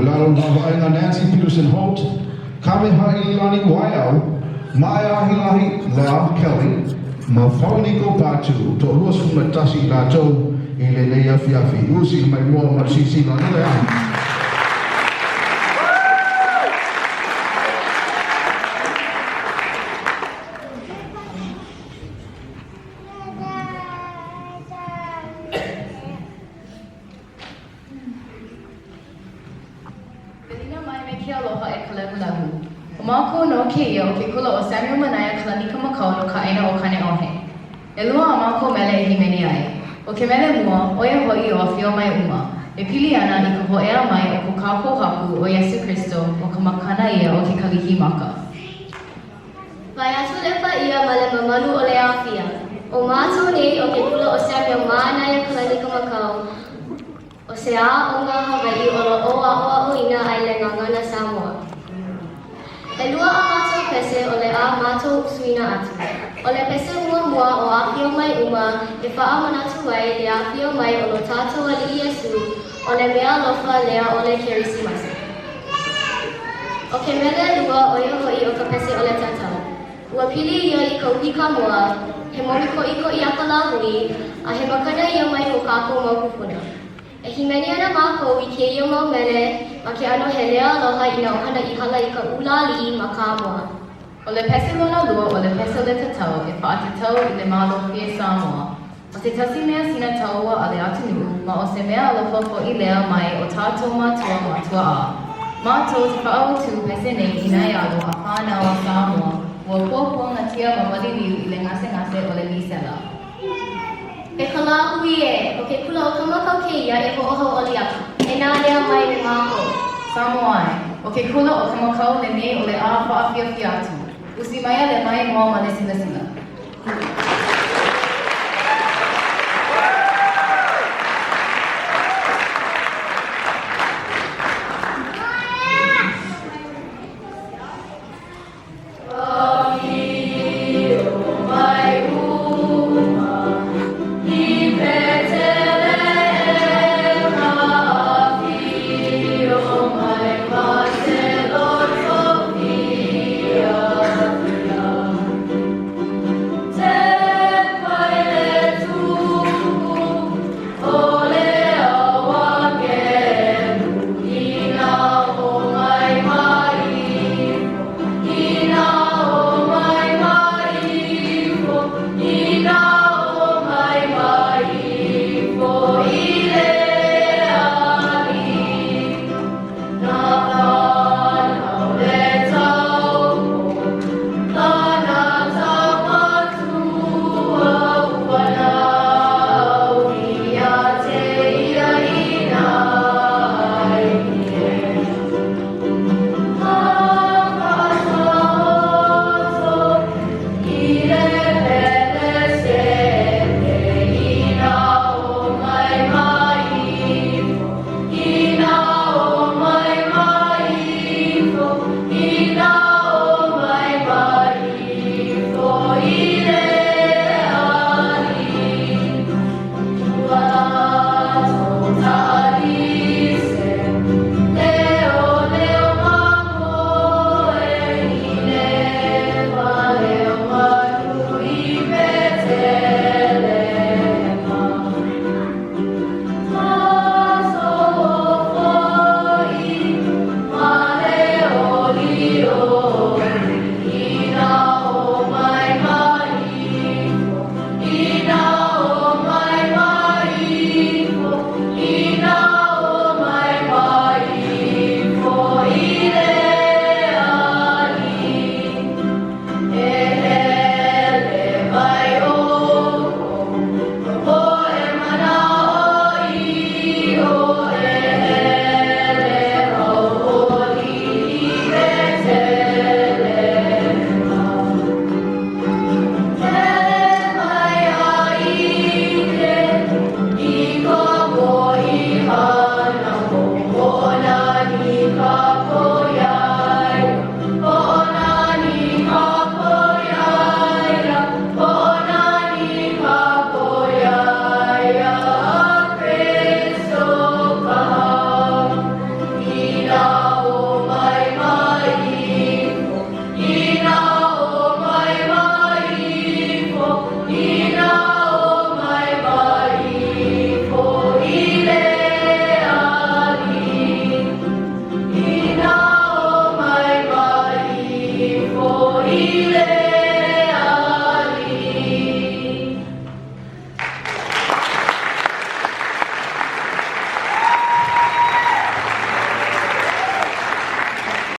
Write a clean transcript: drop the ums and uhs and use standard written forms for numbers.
Lalo Hawaiian Nancy Peterson Holt, Kamehailani Waiau, Maya Hilahi Lea Kelly, Mafauniko Batu, to Luas Matasi Lato, Ilea Fiafi, Usi, my war, Marsisi Lanilea. Mako no keo ke kula o Samuel Manaya kalani kamakau no kaena o kane ohe. E lua a mako mele e himeni ai. O ke mele mua, oia hoi o fio mai uma. E pili ana i ka hoea mai o ko kako haku o Yesu Christo o ka makana ia o ke kalihi maka. Vai atu lepa ia male mamalu o le awhia. O mātou nei o ke kula o Samuel Manaya kalani kamakau. O se a o ngā Hawaii o lo oa o ina ai le ngangana Samoa. E lua a mātou pese o le a mātou suina atu. O le pese mua o awhio mai uma e wha manatu ai le awhio mai o lo tātou ali Iesu o le mea lofa lea o le Kerisimasi. O ke mele lua o ia hoi o ka pese o le tatau. Ua pili ia i ka uhika mua, he momiko iko i akala hui, a he makana ia mai o kako mau kupuna. E himeni ana mākou i ke ia mau mele ma ke ano he lea aloha i na ohana i hala i ka ulali ma ka mua. O le pese lona lua o le pese le tatau e whaatatau i le mālofi e Samoa. O te tasi mea sina taua a le atunu ma o se mea alofa fo i lea mai o tātou mātua a. Mātou te whaautu pese nei i nai alo a whānau a Samoa ua kōpua ngatia ma waliliu i le ngase o le misela. E ka la hui e, o ke kula o kamakau ke ia e ho'ohau oli atu. E nā lea mai le mākou. Samoai, o ke kula o kamakau le nei o le a whaawhiawhi atu. Usi mai le mai moa ma le sila. Ika